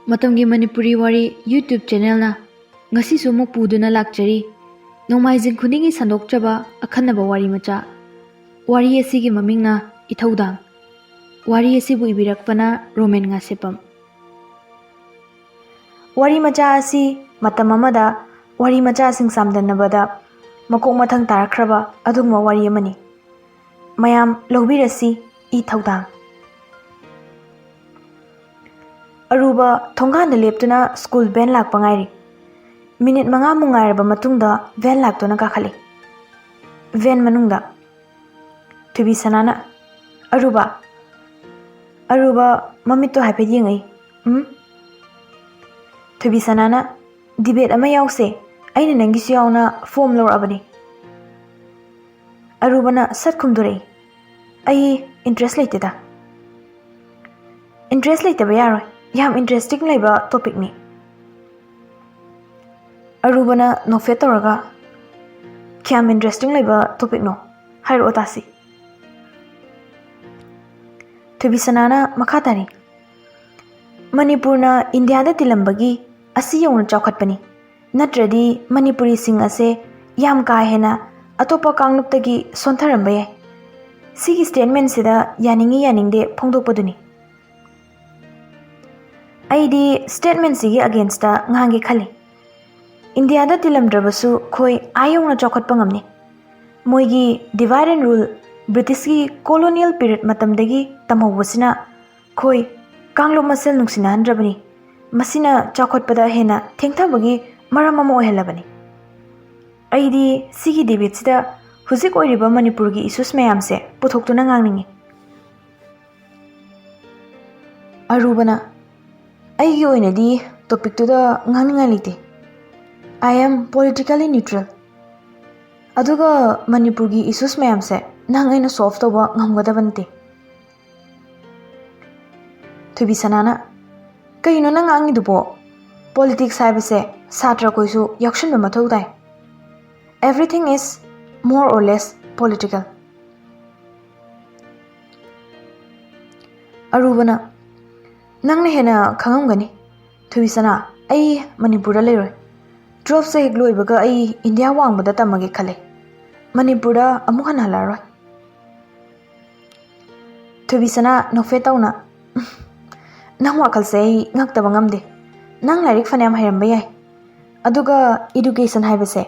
ꯃꯇꯝꯒꯤ ꯃꯅꯤꯄꯨꯔꯤ ꯋꯥꯔꯤ ꯌꯨꯇ꯭ꯌꯨꯕ ꯆꯦꯅꯦꯜꯅ ꯉꯁꯤꯁꯨ ꯑꯃꯨꯛ ꯄꯨꯗꯨꯅ ꯂꯥꯛꯆꯔꯤ ꯅꯣꯡꯃꯥꯏꯖꯤꯡ ꯈꯨꯗꯤꯡꯒꯤ ꯁꯟꯗꯣꯛꯆꯕ ꯑꯈꯟꯅꯕ ꯋꯥꯔꯤ ꯃꯆꯥ ꯋꯥꯔꯤ ꯑꯁꯤꯒꯤ ꯃꯃꯤꯡꯅ ꯏꯊꯧꯗꯥꯡ ꯋꯥꯔꯤ ꯑꯁꯤꯕꯨ ꯏꯕꯤꯔꯛꯄꯅ ꯔꯣꯃꯦꯟ ꯉꯥꯁꯦꯞꯄꯝ ꯋꯥꯔꯤ ꯃꯆꯥ ꯑꯁꯤ ꯃꯇꯝ ꯑꯃꯗ ꯋꯥꯔꯤ ꯃꯆꯥꯁꯤꯡ ꯆꯥꯝꯗꯅꯕꯗ ꯃꯀꯣꯛ ꯃꯊꯪ ꯇꯥꯔꯛꯈ꯭ꯔꯕ ꯑꯗꯨꯒꯨꯝꯕ ꯋꯥꯔꯤ ꯑꯃꯅꯤ ꯃꯌꯥꯝ ꯂꯧꯕꯤꯔꯁꯤ ꯏꯊꯧꯗꯥꯡ ꯑꯔꯨꯕ ꯊꯣꯡꯒꯥꯟꯗ ꯂꯦꯞꯇꯨꯅ ꯁ꯭ꯀꯨꯜ ꯚꯦꯟ ꯂꯥꯛꯄ ꯉꯥꯏꯔꯤ ꯃꯤꯅꯤꯠ 5ꯃꯨꯛ ꯉꯥꯏꯔꯕ ꯃꯇꯨꯡꯗ ꯚꯦꯟ ꯂꯥꯛꯇꯨꯅ ꯀꯥꯈꯠꯂꯤ ꯚꯦꯟ ꯃꯅꯨꯡꯗ ꯊꯣꯏꯕꯤ ꯁꯅꯥꯅ ꯑꯔꯨꯕ ꯃꯃꯤꯠꯇꯣ ꯍꯥꯏꯐꯦꯠ ꯌꯦꯡꯉꯛꯏ ꯊꯣꯏꯕꯤ ꯁꯅꯥꯅ ꯗꯤꯕꯦꯠ ꯑꯃ ꯌꯥꯎꯁꯦ ꯑꯩꯅ ꯅꯪꯒꯤꯁꯨ ꯌꯥꯎꯅ ꯐꯣꯝ ꯂꯧꯔꯛꯑꯕꯅꯤ ꯑꯔꯨꯕꯅ ꯁꯠ ꯈꯨꯝꯗꯣꯔꯛꯏ ꯑꯩ ꯏꯟꯇꯔꯦꯁ ꯂꯩꯇꯦꯗ ꯏꯟꯇꯔꯦꯁ ꯂꯩꯇꯕ ꯌꯥꯔꯣꯏ ꯌꯥꯝ ꯏꯟꯇꯔꯦꯁꯇꯤꯡ ꯂꯩꯕ ꯇꯣꯄꯤꯛꯅꯤ ꯑꯔꯨꯕꯅ ꯅꯣꯛꯐꯦꯠ ꯇꯧꯔꯒ ꯀꯌꯥꯝ ꯏꯟꯇꯔꯦꯁꯇꯤꯡ ꯂꯩꯕ ꯇꯣꯄꯤꯛꯅꯣ ꯍꯥꯏꯔꯛꯑꯣ ꯇꯥꯁꯤ ꯊꯣꯏꯕꯤ ꯁꯅꯥꯅ ꯃꯈꯥ ꯇꯥꯔꯤ ꯃꯅꯤꯄꯨꯔꯅ ꯏꯟꯗꯤꯌꯥꯗ ꯇꯤꯜꯂꯝꯕꯒꯤ ꯑꯁꯤ ꯌꯧꯅ ꯆꯥꯎꯈꯠꯄꯅꯤ ꯅꯠꯇ꯭ꯔꯗꯤ ꯃꯅꯤꯄꯨꯔꯤꯁꯤꯡ ꯑꯁꯦ ꯌꯥꯝ ꯀꯥ ꯍꯦꯟꯅ ꯑꯇꯣꯞꯄ ꯀꯥꯡꯂꯨꯞꯇꯒꯤ ꯁꯣꯟꯊꯔꯝꯕ ꯌꯥꯏ ꯁꯤꯒꯤ ꯁ꯭ꯇꯦꯠꯃꯦꯟꯁꯤꯗ ꯌꯥꯅꯤꯡꯉꯤ ꯌꯥꯅꯤꯡꯗꯦ ꯐꯣꯡꯗꯣꯛꯄꯗꯨꯅꯤ ꯑꯩꯗꯤ ꯁ꯭ꯇꯦꯠꯃꯦꯟꯁꯤꯒꯤ ꯑꯒꯦꯟꯁꯇ ꯉꯥꯡꯒꯦ ꯈꯜꯂꯤ ꯏꯟꯗꯤꯌꯥꯗ ꯇꯤꯜꯂꯝꯗ꯭ꯔꯕꯁꯨ ꯈꯣꯏ ꯌꯧꯅ ꯆꯥꯎꯈꯠꯄ ꯉꯝꯅꯤ ꯃꯣꯏꯒꯤ ꯗꯤꯚꯥꯏꯠ ꯑꯦꯟ ꯔꯨꯜ ꯕ꯭ꯔꯤꯇꯤꯁꯀꯤ ꯀꯣꯂꯣꯅꯤꯌꯦꯜ ꯄꯤꯔꯤꯌꯠ ꯃꯇꯝꯗꯒꯤ ꯇꯝꯍꯧꯕꯁꯤꯅ ꯈꯣꯏ ꯀꯥꯡꯂꯨꯞ ꯃꯁꯦꯜ ꯅꯨꯡꯁꯤꯅꯍꯟꯗ꯭ꯔꯕꯅꯤ ꯃꯁꯤꯅ ꯆꯥꯎꯈꯠꯄꯗ ꯍꯦꯟꯅ ꯊꯦꯡꯊꯕꯒꯤ ꯃꯔꯝ ꯑꯃ ꯑꯣꯏꯍꯜꯂꯕꯅꯤ ꯑꯩꯗꯤ ꯁꯤꯒꯤ ꯗꯤꯕꯦꯠꯁꯤꯗ ꯍꯧꯖꯤꯛ ꯑꯣꯏꯔꯤꯕ ꯃꯅꯤꯄꯨꯔꯒꯤ ꯏꯁꯨꯁ ꯃꯌꯥꯝꯁꯦ ꯄꯨꯊꯣꯛꯇꯨꯅ ꯉꯥꯡꯅꯤꯡꯉꯤ ꯑꯔꯨꯕꯅ ꯑꯩꯒꯤ ꯑꯣꯏꯅꯗꯤ ꯇꯣꯄꯤꯛꯇꯨꯗ ꯉꯥꯡꯅꯤꯡꯉꯥꯏ ꯂꯩꯇꯦ I am politically neutral ꯑꯗꯨꯒ ꯃꯅꯤꯄꯨꯔꯒꯤ ꯏꯁꯨꯁ ꯃꯌꯥꯝꯁꯦ ꯅꯪ ꯑꯩꯅ ꯁꯣꯜꯚ ꯇꯧꯕ ꯉꯝꯒꯗꯕ ꯅꯠꯇꯦ ꯊꯣꯏꯕꯤ ꯁꯅꯥꯅ ꯀꯩꯅꯣ ꯅꯪ ꯉꯥꯡꯉꯤꯗꯨꯕꯣ ꯄꯣꯂꯤꯇꯤꯛꯁ ꯍꯥꯏꯕꯁꯦ ꯁꯥꯇ꯭ꯔ ꯈꯣꯏꯁꯨ ꯌꯥꯎꯁꯟꯕ ꯃꯊꯧ ꯇꯥꯏ everything is more or less political ꯑꯔꯨꯕꯅ ꯅꯪꯅ ꯍꯦꯟꯅ ꯈꯪꯉꯝꯒꯅꯤ ꯊꯣꯏꯕꯤ ꯁꯅꯥ ꯑꯩ ꯃꯅꯤꯄꯨꯔꯗ ꯂꯩꯔꯣꯏ 12th ꯍꯦꯛ ꯂꯣꯏꯕꯒ ꯑꯩ ꯏꯟꯗꯤꯌꯥ ꯋꯥꯡꯃꯗ ꯇꯝꯃꯒꯦ ꯈꯜꯂꯦ ꯃꯅꯤꯄꯨꯔꯗ ꯑꯃꯨꯛ ꯍꯟꯅ ꯍꯜꯂꯛꯑꯔꯣꯏ ꯊꯣꯏꯕꯤ ꯁꯅꯥ ꯅꯣꯛꯐꯦꯠ ꯇꯧꯅ ꯅꯪ ꯋꯥꯈꯜꯁꯦ ꯑꯩ ꯉꯛꯇꯕ ꯉꯝꯗꯦ ꯅꯪ ꯂꯥꯏꯔꯤꯛ ꯐꯅꯌꯥꯝ ꯍꯩꯔꯝꯕ ꯌꯥꯏ ꯑꯗꯨꯒ ꯏꯗꯨꯀꯦꯁꯟ ꯍꯥꯏꯕꯁꯦ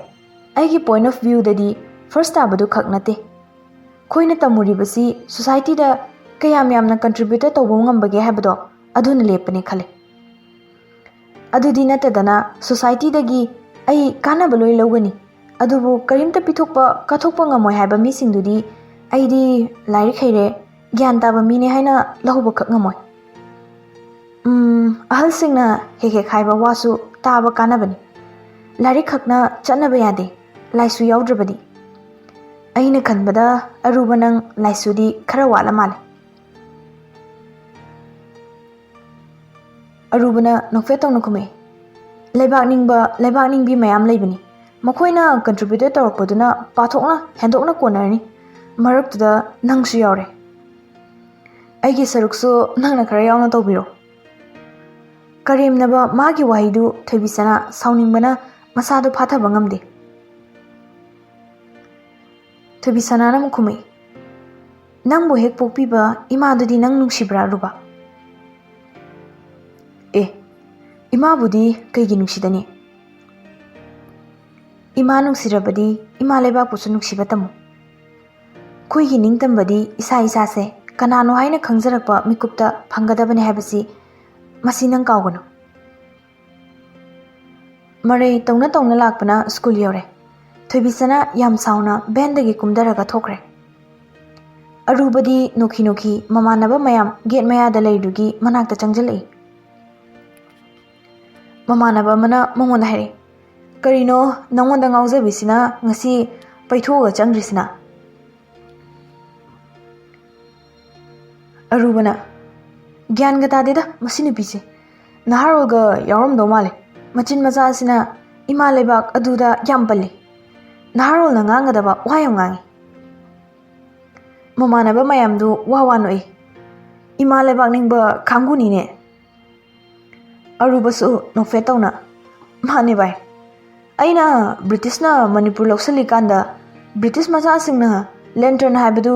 ꯑꯩꯒꯤ ꯄꯣꯏꯟꯠ ꯑꯣꯐ ꯚ꯭ꯌꯨꯗꯗꯤ ꯐꯥꯔꯁ ꯇꯥꯕꯗꯨ ꯈꯛ ꯅꯠꯇꯦ ꯑꯩꯈꯣꯏꯅ ꯇꯝꯃꯨꯔꯤꯕꯁꯤ ꯁꯣꯁꯥꯏꯇꯤꯗ ꯀꯌꯥꯝ ꯌꯥꯝꯅ ꯀꯟꯇ꯭ꯔꯤꯕ꯭ꯌꯨꯠ ꯇꯧꯕ ꯉꯝꯕꯒꯦ ꯍꯥꯏꯕꯗꯣ ꯑꯗꯨꯅ ꯂꯦꯞꯄꯅꯤ ꯈꯜꯂꯤ ꯑꯗꯨꯗꯤ ꯅꯠꯇꯗꯅ ꯁꯣꯁꯥꯏꯇꯤꯗꯒꯤ ꯑꯩ ꯀꯥꯟꯅꯕ ꯂꯣꯏ ꯂꯧꯒꯅꯤ ꯑꯗꯨꯕꯨ ꯀꯔꯤꯝꯇ ꯄꯤꯊꯣꯛꯄ ꯀꯠꯊꯣꯛꯄ ꯉꯝꯃꯣꯏ ꯍꯥꯏꯕ ꯃꯤꯁꯤꯡꯗꯨꯗꯤ ꯑꯩꯗꯤ ꯂꯥꯏꯔꯤꯛ ꯍꯩꯔꯦ ꯒ꯭ꯌꯥꯟ ꯇꯥꯕ ꯃꯤꯅꯦ ꯍꯥꯏꯅ ꯂꯧꯕ ꯈꯛ ꯉꯝꯃꯣꯏ ꯑꯍꯜꯁꯤꯡꯅ ꯍꯦꯛ ꯍꯦꯛ ꯍꯥꯏꯕ ꯋꯥꯁꯨ ꯇꯥꯕ ꯀꯥꯟꯅꯕꯅꯤ ꯂꯥꯏꯔꯤꯛ ꯈꯛꯅ ꯆꯠꯅꯕ ꯌꯥꯗꯦ ꯂꯥꯏꯁꯨ ꯌꯥꯎꯗ꯭ꯔꯕꯗꯤ ꯑꯩꯅ ꯈꯟꯕꯗ ꯑꯔꯨꯕ ꯅꯪ ꯂꯥꯏꯁꯨꯗꯤ ꯈꯔ ꯋꯥꯠꯂ ꯃꯥꯜꯂꯦ ꯑꯔꯨꯕꯅ ꯅꯣꯛꯐꯦꯠ ꯇꯧꯅ ꯈꯨꯝꯃꯛꯏ ꯂꯩꯕꯥꯛ ꯅꯤꯡꯕ ꯂꯩꯕꯥꯛ ꯅꯤꯡꯕꯤ ꯃꯌꯥꯝ ꯂꯩꯕꯅꯤ ꯃꯈꯣꯏꯅ ꯀꯟꯇ꯭ꯔꯤꯕ꯭ꯌꯨꯠ ꯇꯧꯔꯛꯄꯗꯨꯅ ꯄꯥꯊꯣꯛꯅ ꯍꯦꯟꯗꯣꯛꯅ ꯀꯣꯟꯅꯔꯅꯤ ꯃꯔꯛꯇꯨꯗ ꯅꯪꯁꯨ ꯌꯥꯎꯔꯦ ꯑꯩꯒꯤ ꯁꯔꯨꯛꯁꯨ ꯅꯪꯅ ꯈꯔ ꯌꯥꯎꯅ ꯇꯧꯕꯤꯔꯣ ꯀꯔꯦꯝꯅꯕ ꯃꯥꯒꯤ ꯋꯥꯍꯩꯗꯨ ꯊꯣꯏꯕꯤ ꯁꯅꯥ ꯁꯥꯎꯅꯤꯡꯕꯅ ꯃꯁꯥꯗꯨ ꯐꯥꯊꯕ ꯉꯝꯗꯦ ꯊꯣꯏꯕꯤ ꯁꯅꯥꯅ ꯑꯃꯨꯛ ꯈꯨꯝꯃꯛꯏ ꯅꯪꯕꯨ ꯍꯦꯛ ꯄꯣꯛꯄꯤꯕ ꯏꯃꯥꯗꯨꯗꯤ ꯅꯪ ꯅꯨꯡꯁꯤꯕ꯭ꯔꯥ ꯑꯔꯨꯕ ꯏꯃꯥꯕꯨꯗꯤ ꯀꯩꯒꯤ ꯅꯨꯡꯁꯤꯗꯅꯤ ꯏꯃꯥ ꯅꯨꯡꯁꯤꯔꯕꯗꯤ ꯏꯃꯥ ꯂꯩꯕꯥꯛꯄꯨꯁꯨ ꯅꯨꯡꯁꯤꯕ ꯇꯝꯃꯨ ꯑꯩꯈꯣꯏꯒꯤ ꯅꯤꯡꯇꯝꯕꯗꯤ ꯏꯁꯥ ꯏꯁꯥꯁꯦ ꯀꯅꯥꯅꯣ ꯍꯥꯏꯅ ꯈꯪꯖꯔꯛꯄ ꯃꯤꯀꯨꯞꯇ ꯐꯪꯒꯗꯕꯅꯤ ꯍꯥꯏꯕꯁꯤ ꯃꯁꯤ ꯅꯪ ꯀꯥꯎꯒꯅꯨ ꯃꯔꯩ ꯇꯧꯅ ꯇꯧꯅ ꯂꯥꯛꯄꯅ ꯁ꯭ꯀꯨꯜ ꯌꯧꯔꯦ ꯊꯣꯏꯕꯤ ꯁꯅꯥ ꯌꯥꯝ ꯁꯥꯎꯅ ꯚꯦꯟꯗꯒꯤ ꯀꯨꯝꯊꯔꯒ ꯊꯣꯛꯈ꯭ꯔꯦ ꯑꯔꯨꯕꯗꯤ ꯅꯣꯛꯈꯤ ꯅꯣꯛꯈꯤ ꯃꯃꯥꯟꯅꯕ ꯃꯌꯥꯝ ꯒꯦꯠ ꯃꯌꯥꯗ ꯂꯩꯗꯨꯒꯤ ꯃꯅꯥꯛꯇ ꯆꯪꯁꯤꯜꯂꯛꯏ ꯃꯃꯥꯟꯅꯕ ꯑꯃꯅ ꯃꯉꯣꯟꯗ ꯍꯥꯏꯔꯛꯏ ꯀꯔꯤꯅꯣ ꯅꯉꯣꯟꯗ ꯉꯥꯎꯖꯕꯤꯁꯤꯅ ꯉꯁꯤ ꯄꯩꯊꯣꯛꯑꯒ ꯆꯪꯗ꯭ꯔꯤꯁꯤꯅ ꯑꯔꯨꯕꯅ ꯒ꯭ꯌꯥꯟꯒ ꯇꯥꯗꯦꯗ ꯃꯁꯤ ꯅꯨꯄꯤꯁꯦ ꯅꯍꯥꯔꯣꯜꯒ ꯌꯥꯎꯔꯝꯗꯧ ꯃꯥꯜꯂꯦ ꯃꯆꯤꯟ ꯃꯆꯥꯁꯤꯅ ꯏꯃꯥ ꯂꯩꯕꯥꯛ ꯑꯗꯨꯗ ꯌꯥꯝ ꯄꯜꯂꯤ ꯅꯍꯥꯔꯣꯜꯅ ꯉꯥꯡꯒꯗꯕ ꯋꯥ ꯌꯥꯝ ꯉꯥꯡꯉꯤ ꯃꯃꯥꯟꯅꯕ ꯃꯌꯥꯝꯗꯨ ꯋꯥ ꯅꯣꯛꯏ ꯏꯃꯥ ꯂꯩꯕꯥꯛ ꯅꯤꯡꯕ ꯀꯥꯡꯕꯨꯅꯤꯅꯦ ꯑꯔꯨꯕꯁꯨ ꯅꯣꯛꯐꯦꯠ ꯇꯧꯅ ꯃꯥꯅꯦ ꯚꯥꯏ ꯑꯩꯅ ꯕ꯭ꯔꯤꯇꯤꯁꯅ ꯃꯅꯤꯄꯨꯔ ꯂꯧꯁꯤꯜꯂꯤꯀꯥꯟꯗ ꯕ꯭ꯔꯤꯇꯤꯁ ꯃꯆꯥꯁꯤꯡꯅ ꯂꯦꯟꯇꯔꯟ ꯍꯥꯏꯕꯗꯨ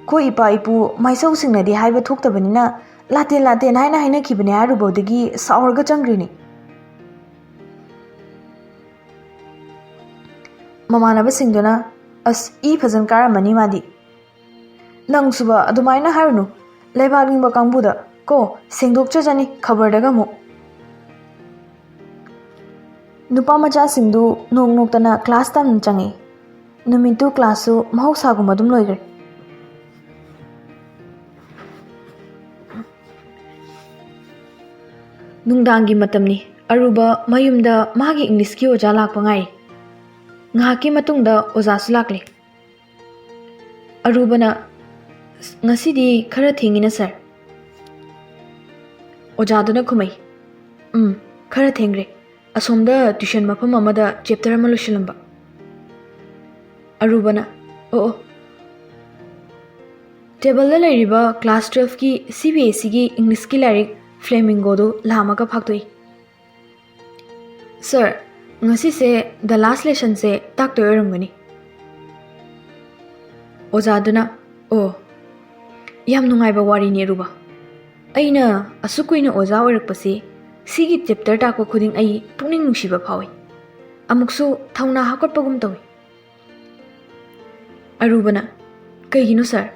ꯈꯣꯏ ꯏꯄꯥ ꯏꯄꯨ ꯃꯥꯏꯁꯧꯁꯤꯡꯅꯗꯤ ꯍꯥꯏꯕ ꯊꯣꯛꯇꯕꯅꯤꯅ ꯂꯥꯇꯦꯟ ꯂꯥꯇꯦꯟ ꯍꯥꯏꯅ ꯍꯥꯏꯅꯈꯤꯕꯅꯦ ꯍꯥꯏꯔꯨꯕꯗꯒꯤ ꯁꯥꯎꯔꯒ ꯆꯪꯈ꯭ꯔꯤꯅꯤ ꯃꯃꯥꯟꯅꯕꯁꯤꯡꯗꯨꯅ ꯑꯁ ꯏ ꯐꯖꯅ ꯀꯥꯔꯝꯃꯅꯤ ꯃꯥꯗꯤ ꯅꯪꯁꯨꯕ ꯑꯗꯨꯃꯥꯏꯅ ꯍꯥꯏꯔꯨꯅꯨ ꯂꯩꯕꯥꯛ ꯅꯤꯡꯕ ꯀꯥꯡꯕꯨꯗ ꯀꯣ ꯁꯦꯡꯗꯣꯛꯆꯖꯅꯤ ꯈꯕꯔꯗꯒ ꯑꯃꯨꯛ ꯅꯨꯄꯥ ꯃꯆꯥꯁꯤꯡꯗꯨ ꯅꯣꯛ ꯅꯣꯛꯇꯅ ꯀ꯭ꯂꯥꯁ ꯇꯝꯅ ꯆꯪꯉꯛꯏ ꯅꯨꯃꯤꯠꯇꯨ ꯀ꯭ꯂꯥꯁꯁꯨ ꯃꯍꯧꯁꯥꯒꯨꯝ ꯑꯗꯨꯝ ꯂꯣꯏꯈ꯭ꯔꯦ ꯅꯨꯡꯗꯥꯡꯒꯤ ꯃꯇꯝꯅꯤ ꯑꯔꯨꯕ ꯃꯌꯨꯝꯗ ꯃꯥꯒꯤ ꯏꯪꯂꯤꯁꯀꯤ ꯑꯣꯖꯥ ꯂꯥꯛꯄ ꯉꯥꯏꯔꯤ ꯉꯥꯏꯍꯥꯛꯀꯤ ꯃꯇꯨꯡꯗ ꯑꯣꯖꯥꯁꯨ ꯂꯥꯛꯂꯦ ꯑꯔꯨꯕꯅ ꯉꯁꯤꯗꯤ ꯈꯔ ꯊꯦꯡꯉꯤꯅ ꯁꯔ ꯑꯣꯖꯥꯗꯨꯅ ꯈꯨꯝꯃꯩ ꯈꯔ ꯊꯦꯡꯈ꯭ꯔꯦ ꯑꯁꯣꯝꯗ ꯇ꯭ꯌꯨꯁꯟ ꯃꯐꯝ ꯑꯃꯗ ꯆꯦꯞꯇꯔ ꯑꯃ ꯂꯣꯏꯁꯤꯜꯂꯝꯕ ꯑꯔꯨꯕꯅ ꯑꯣ ꯇꯦꯕꯜꯗ ꯂꯩꯔꯤꯕ ꯀ꯭ꯂꯥꯁ 12ꯀꯤ CBSEꯒꯤ ꯏꯪꯂꯤꯁꯀꯤ ꯂꯥꯏꯔꯤꯛ ꯐ꯭ꯂꯦꯃꯤꯡꯒꯣꯗꯨ ꯂꯥꯝꯃꯒ ꯐꯥꯛꯇꯣꯛꯏ ꯁꯔ ꯉꯁꯤꯁꯦ ꯗ ꯂꯥꯁ ꯂꯦꯁꯟꯁꯦ ꯇꯥꯛꯇꯣꯏ ꯑꯣꯏꯔꯝꯒꯅꯤ ꯑꯣꯖꯥꯗꯨꯅ ꯑꯣ ꯌꯥꯝ ꯅꯨꯡꯉꯥꯏꯕ ꯋꯥꯔꯤꯅꯤ ꯑꯔꯨꯕ ꯑꯩꯅ ꯑꯁꯨꯛ ꯀꯨꯏꯅ ꯑꯣꯖꯥ ꯑꯣꯏꯔꯛꯄꯁꯤ ꯁꯤꯒꯤ ꯆꯦꯞꯇꯔ ꯇꯥꯛꯄ ꯈꯨꯗꯤꯡ ꯑꯩ ꯄꯨꯛꯅꯤꯡ ꯅꯨꯡꯁꯤꯕ ꯐꯥꯎꯏ ꯑꯃꯨꯛꯁꯨ ꯊꯧꯅꯥ ꯍꯥꯞꯀꯠꯄꯒꯨꯝ ꯇꯧꯏ ꯑꯔꯨꯕꯅ ꯀꯩꯒꯤꯅꯣ ꯁꯔ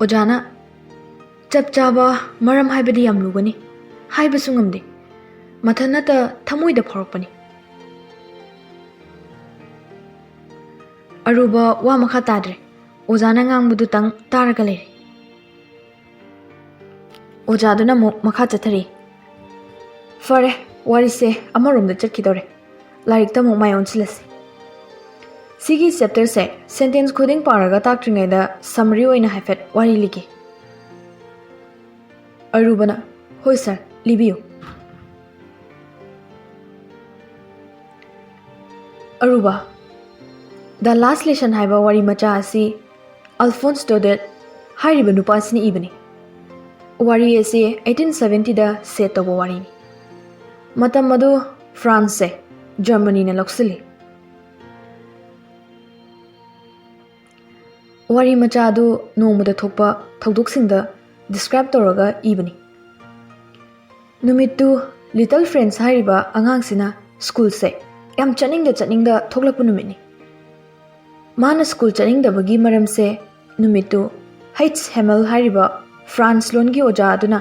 ꯑꯣꯖꯥꯅ ꯆꯞ ꯆꯥꯕ ꯃꯔꯝ ꯍꯥꯏꯕꯗꯤ ꯌꯥꯝ ꯂꯨꯒꯅꯤ ꯍꯥꯏꯕꯁꯨ ꯉꯝꯗꯦ ꯃꯊꯟꯇ ꯊꯃꯣꯏꯗ ꯐꯥꯎꯔꯛꯄꯅꯤ ꯑꯔꯨꯕ ꯋꯥ ꯃꯈꯥ ꯇꯥꯗ꯭ꯔꯦ ꯑꯣꯖꯥꯅ ꯉꯥꯡꯕꯗꯨꯇꯪ ꯇꯥꯔꯒ ꯂꯩꯔꯦ ꯑꯣꯖꯥꯗꯨꯅ ꯑꯃꯨꯛ ꯃꯈꯥ ꯆꯠꯊꯔꯤ ꯐꯔꯦ ꯋꯥꯔꯤꯁꯦ ꯑꯃꯔꯣꯝꯗ ꯆꯠꯈꯤꯗꯧꯔꯦ ꯂꯥꯏꯔꯤꯛꯇ ꯑꯃꯨꯛ ꯃꯥꯏ ꯑꯣꯟꯁꯤꯜꯂꯁꯤ ꯁꯤꯒꯤ ꯆꯦꯞꯇꯔꯁꯦ ꯁꯦꯟꯇꯦꯟꯁ ꯈꯨꯗꯤꯡ ꯄꯥꯔꯒ ꯇꯥꯛꯇ꯭ꯔꯤꯉꯩꯗ ꯁꯝꯃꯔꯤ ꯑꯣꯏꯅ ꯍꯥꯏꯐꯦꯠ ꯋꯥꯔꯤ ꯂꯤꯒꯦ ꯑꯔꯨꯕꯅ ꯍꯣꯏ ꯁꯔ ꯂꯤꯕꯤꯌꯨ ꯑꯔꯨꯕ ꯗ ꯂꯥꯁ ꯂꯦꯁꯟ ꯍꯥꯏꯕ ꯋꯥꯔꯤ ꯃꯆꯥ ꯑꯁꯤ ꯑꯜꯐꯣꯟꯁ ꯗꯣꯗꯦꯠ ꯍꯥꯏꯔꯤꯕ ꯅꯨꯄꯥ ꯑꯁꯤꯅ ꯏꯕꯅꯤ ꯋꯥꯔꯤ ꯑꯁꯤ 1870ꯗ ꯁꯦꯠ ꯇꯧꯕ ꯋꯥꯔꯤꯅꯤ ꯃꯇꯝ ꯑꯗꯨ ꯐ꯭ꯔꯥꯟꯁꯁꯦ ꯖꯔꯃꯅꯤꯅ ꯂꯧꯁꯤꯜꯂꯤ ꯋꯥꯔꯤ ꯃꯆꯥ ꯑꯗꯨ ꯅꯣꯡꯃꯗ ꯊꯣꯛꯄ ꯊꯧꯗꯣꯛꯁꯤꯡꯗ ꯗꯤꯁꯀ꯭ꯔꯥꯏꯕ ꯇꯧꯔꯒ ꯏꯕꯅꯤ ꯅꯨꯃꯤꯠꯇꯨ ꯂꯤꯇꯜ ꯐ꯭ꯔꯦꯟꯁ ꯍꯥꯏꯔꯤꯕ ꯑꯉꯥꯡꯁꯤꯅ ꯁ꯭ꯀꯨꯜꯁꯦ ꯌꯥꯝ ꯆꯠꯅꯤꯡꯗ ꯊꯣꯛꯂꯛꯄ ꯅꯨꯃꯤꯠꯅꯤ ꯃꯥꯅ ꯁ꯭ꯀꯨꯜ ꯆꯠꯅꯤꯡꯗꯕꯒꯤ ꯃꯔꯝꯁꯦ ꯅꯨꯃꯤꯠꯇꯨ ꯍꯩꯠꯁ ꯍꯦꯃꯦꯜ ꯍꯥꯏꯔꯤꯕ ꯐ꯭ꯔꯥꯟꯁ ꯂꯣꯟꯒꯤ ꯑꯣꯖꯥ ꯑꯗꯨꯅ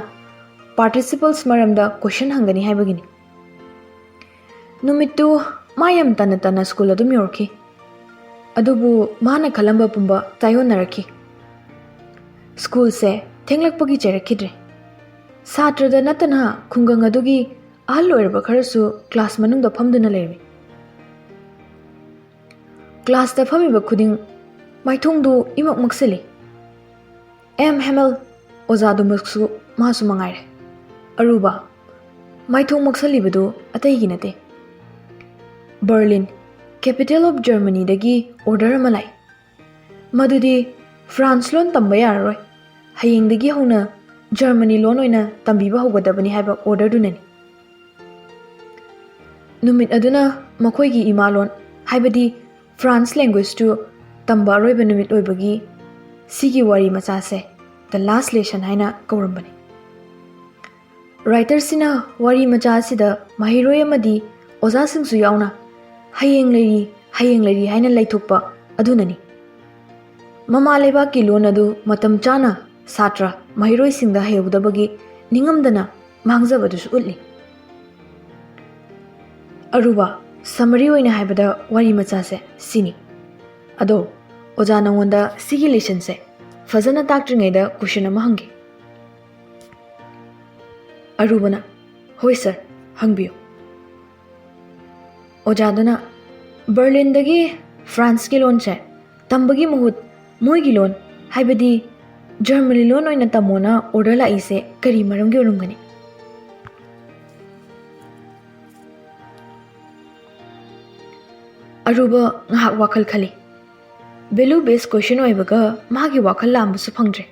ꯄꯥꯔꯇꯤꯁꯤꯄꯜꯁ ꯃꯔꯝꯗ ꯀꯣꯏꯁꯟ ꯍꯪꯒꯅꯤ ꯍꯥꯏꯕꯒꯤꯅꯤ ꯅꯨꯃꯤꯠꯇꯨ ꯃꯥ ꯌꯥꯝ ꯇꯟꯅ ꯁ꯭ꯀꯨꯜ ꯑꯗꯨꯝ ꯌꯧꯔꯛꯈꯤ ꯑꯗꯨꯕꯨ ꯃꯥꯅ ꯈꯜꯂꯝꯕ ꯄꯨꯝꯕ ꯇꯥꯏꯌꯣꯟꯅꯔꯛꯈꯤ ꯁ꯭ꯀꯨꯜꯁꯦ ꯊꯦꯡꯂꯛꯄꯒꯤ ꯆꯩꯔꯛꯈꯤꯗ꯭ꯔꯦ ꯁꯥꯇ꯭ꯔꯗ ꯅꯠꯇꯅ ꯈꯨꯡꯒꯪ ꯑꯗꯨꯒꯤ ꯑꯍꯜ ꯑꯣꯏꯔꯕ ꯈꯔꯁꯨ ꯀ꯭ꯂꯥꯁ ꯃꯅꯨꯡꯗ ꯐꯝꯗꯨꯅ ꯂꯩꯔꯝꯃꯤ ꯀ꯭ꯂꯥꯁꯇ ꯐꯝꯃꯤꯕ ꯈꯨꯗꯤꯡ ꯃꯥꯏꯊꯣꯡꯗꯨ ꯏꯃꯛ ꯃꯛꯁꯤꯜꯂꯤ ꯍꯦꯃꯦꯜ ꯑꯣꯖꯥꯗꯨꯃꯛꯁꯨ ꯃꯥꯁꯨ ꯃꯉꯥꯏꯔꯦ ꯑꯔꯨꯕ ꯃꯥꯏꯊꯣꯡ ꯃꯛꯁꯜꯂꯤꯕꯗꯨ ꯑꯇꯩꯒꯤ ꯅꯠꯇꯦ ꯕꯔꯂꯤꯟ ꯀꯦꯄꯤꯇꯦꯜ ꯑꯣꯐ ꯖꯔꯃꯅꯤꯗꯒꯤ ꯑꯣꯔꯗꯔ ꯑꯃ ꯂꯥꯛꯏ ꯃꯗꯨꯗꯤ ꯐ꯭ꯔꯥꯟꯁ ꯂꯣꯟ ꯇꯝꯕ ꯌꯥꯔꯔꯣꯏ ꯍꯌꯦꯡꯗꯒꯤ ꯍꯧꯅ ꯖꯔꯃꯅꯤ ꯂꯣꯟ ꯑꯣꯏꯅ ꯇꯝꯕꯤꯕ ꯍꯧꯒꯗꯕꯅꯤ ꯍꯥꯏꯕ ꯑꯣꯔꯗꯔꯗꯨꯅꯅꯤ ꯅꯨꯃꯤꯠ ꯑꯗꯨꯅ ꯃꯈꯣꯏꯒꯤ ꯏꯃꯥꯂꯣꯟ ꯍꯥꯏꯕꯗꯤ ꯐ꯭ꯔꯥꯟꯁ ꯂꯦꯡꯒ꯭ꯋꯦꯖꯇꯨ ꯇꯝꯕ ꯑꯔꯣꯏꯕ ꯅꯨꯃꯤꯠ ꯑꯣꯏꯕꯒꯤ ꯁꯤꯒꯤ ꯋꯥꯔꯤ ꯃꯆꯥꯁꯦ ꯗ ꯂꯥꯁ ꯂꯦꯁꯟ ꯍꯥꯏꯅ ꯀꯧꯔꯝꯕꯅꯤ ꯔꯥꯏꯇꯔꯁꯤꯅ ꯋꯥꯔꯤ ꯃꯆꯥ ꯑꯁꯤꯗ ꯃꯍꯩꯔꯣꯏ ꯑꯃꯗꯤ ꯑꯣꯖꯥꯁꯤꯡꯁꯨ ꯌꯥꯎꯅ ꯍꯌꯦꯡ ꯂꯩꯔꯤ ꯍꯥꯏꯅ ꯂꯩꯊꯣꯛꯄ ꯑꯗꯨꯅꯅꯤ ꯃꯃꯥ ꯂꯩꯕꯥꯛꯀꯤ ꯂꯣꯟ ꯑꯗꯨ ꯃꯇꯝ ꯆꯥꯅ ꯁꯥꯇ꯭ꯔ ꯃꯍꯩꯔꯣꯏꯁꯤꯡꯗ ꯍꯩꯍꯧꯗꯕꯒꯤ ꯅꯤꯡꯉꯝꯗꯅ ꯃꯥꯡꯖꯕꯗꯨꯁꯨ ꯎꯠꯂꯤ ꯑꯔꯨꯕ ꯁꯝꯃꯔꯤ ꯑꯣꯏꯅ ꯍꯥꯏꯕꯗ ꯋꯥꯔꯤ ꯃꯆꯥꯁꯦ ꯁꯤꯅꯤ ꯑꯗꯣ ꯑꯣꯖꯥ ꯅꯉꯣꯟꯗ ꯁꯤꯒꯤ ꯂꯦꯁꯟꯁꯦ ꯐꯖꯅ ꯇꯥꯛꯇ꯭ꯔꯤꯉꯩꯗ ꯀꯣꯏꯁꯟ ꯑꯃ ꯍꯪꯒꯦ ꯑꯔꯨꯕꯅ ꯍꯣꯏ ꯁꯔ ꯍꯪꯕꯤꯌꯨ ꯑꯣꯖꯥꯗꯨꯅ ꯕꯔꯂꯤꯟꯗꯒꯤ ꯐ꯭ꯔꯥꯟꯁꯀꯤ ꯂꯣꯟꯁꯦ ꯇꯝꯕꯒꯤ ꯃꯍꯨꯠ ꯃꯣꯏꯒꯤ ꯂꯣꯟ ꯍꯥꯏꯕꯗꯤ ꯖꯔꯃꯅꯤ ꯂꯣꯟ ꯑꯣꯏꯅ ꯇꯝꯃꯣꯅ ꯑꯣꯔꯗꯔ ꯂꯥꯛꯏꯁꯦ ꯀꯔꯤ ꯃꯔꯝꯒꯤ ꯑꯣꯏꯔꯝꯒꯅꯤ ꯑꯔꯨꯕ ꯉꯥꯏꯍꯥꯛ ꯋꯥꯈꯜ ꯈꯜꯂꯤ ꯚꯦꯂꯨ ꯕꯦꯁ ꯀꯣꯏꯁꯟ ꯑꯣꯏꯕꯒ ꯃꯥꯒꯤ ꯋꯥꯈꯜ ꯂꯥꯝꯕꯁꯨ ꯐꯪꯗ꯭ꯔꯦ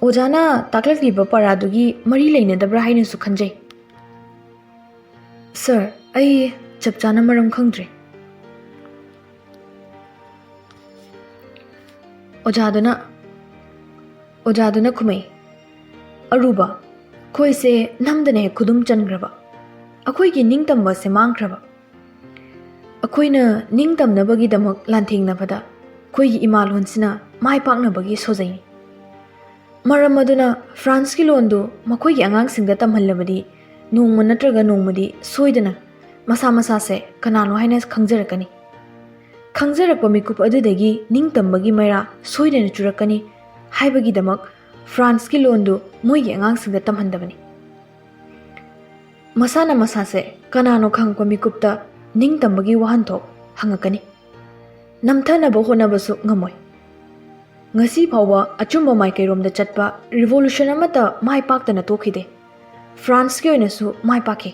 ꯑꯣꯖꯥꯅ ꯇꯥꯛꯂꯛꯂꯤꯕ ꯄꯔꯥꯗꯨꯒꯤ ꯃꯔꯤ ꯂꯩꯅꯗꯕ꯭ꯔꯥ ꯍꯥꯏꯅꯁꯨ ꯈꯟꯖꯩ꯫ ꯁꯔ, ꯑꯩ ꯆꯞ ꯆꯥꯅ ꯃꯔꯝ ꯈꯪꯗ꯭ꯔꯦ꯫ ꯑꯣꯖꯥꯗꯨꯅ ꯈꯨꯝꯃꯩ, ꯑꯔꯨꯕ, ꯑꯩꯈꯣꯏꯁꯦ ꯅꯝꯗꯅ ꯍꯦꯛ ꯈꯨꯗꯨꯝ ꯆꯟꯈ꯭ꯔꯕ, ꯑꯩꯈꯣꯏꯒꯤ ꯅꯤꯡꯇꯝꯕꯁꯦ ꯃꯥꯡꯈ꯭ꯔꯕ, ꯑꯩꯈꯣꯏꯅ ꯅꯤꯡꯇꯝꯅꯕꯒꯤꯗꯃꯛ ꯂꯥꯟꯊꯦꯡꯅꯕꯗ ꯑꯩꯈꯣꯏꯒꯤ ꯏꯃꯥꯂꯣꯟꯁꯤꯅ ꯃꯥꯏ ꯄꯥꯛꯅꯕꯒꯤ ꯁꯣꯖꯩꯅꯤ꯫ ꯃꯔꯝ ꯑꯗꯨꯅ ꯐ꯭ꯔꯥꯟꯁꯀꯤ ꯂꯣꯟꯗꯨ ꯃꯈꯣꯏꯒꯤ ꯑꯉꯥꯡꯁꯤꯡꯗ ꯇꯝꯍꯜꯂꯕꯗꯤ ꯅꯣꯡꯃ ꯅꯠꯇ꯭ꯔꯒ ꯅꯣꯡꯃꯗꯤ ꯁꯣꯏꯗꯅ ꯃꯁꯥ ꯃꯁꯥꯁꯦ ꯀꯅꯥꯅꯣ ꯍꯥꯏꯅ ꯈꯪꯖꯔꯛꯀꯅꯤ꯫ ꯈꯪꯖꯔꯛꯄ ꯃꯤꯀꯨꯞ ꯑꯗꯨꯗꯒꯤ ꯅꯤꯡꯇꯝꯕꯒꯤ ꯃꯩꯔꯥ ꯁꯣꯏꯗꯅ ꯆꯨꯔꯛꯀꯅꯤ ꯍꯥꯏꯕꯒꯤꯗꯃꯛ ꯐ꯭ꯔꯥꯟꯁꯀꯤ ꯂꯣꯟꯗꯨ ꯃꯣꯏꯒꯤ ꯑꯉꯥꯡꯁꯤꯡꯗ ꯇꯝꯍꯟꯗꯕꯅꯤ꯫ ꯃꯁꯥꯅ ꯃꯁꯥꯁꯦ ꯀꯅꯥꯅꯣ ꯈꯪꯉꯛꯄ ꯃꯤꯀꯨꯞꯇ ꯅꯤꯡꯇꯝꯕꯒꯤ ꯋꯥꯍꯟꯊꯣꯛ ꯍꯪꯉꯛꯀꯅꯤ, ꯅꯝꯊꯅꯕ ꯍꯣꯠꯅꯕꯁꯨ ꯉꯝꯃꯣꯏ꯫ ꯉꯁꯤ ꯐꯥꯎꯕ ꯑꯆꯨꯝꯕ ꯃꯥꯏꯀꯩꯔꯣꯝꯗ ꯆꯠꯄ ꯔꯤꯚꯣꯂꯨꯁꯟ ꯑꯃꯠꯇ ꯃꯥꯏ ꯄꯥꯛꯇꯅ ꯇꯣꯛꯈꯤꯗꯦ꯫ ꯐ꯭ꯔꯥꯟꯁꯀꯤ ꯑꯣꯏꯅꯁꯨ ꯃꯥꯏ ꯄꯥꯛꯈꯤ꯫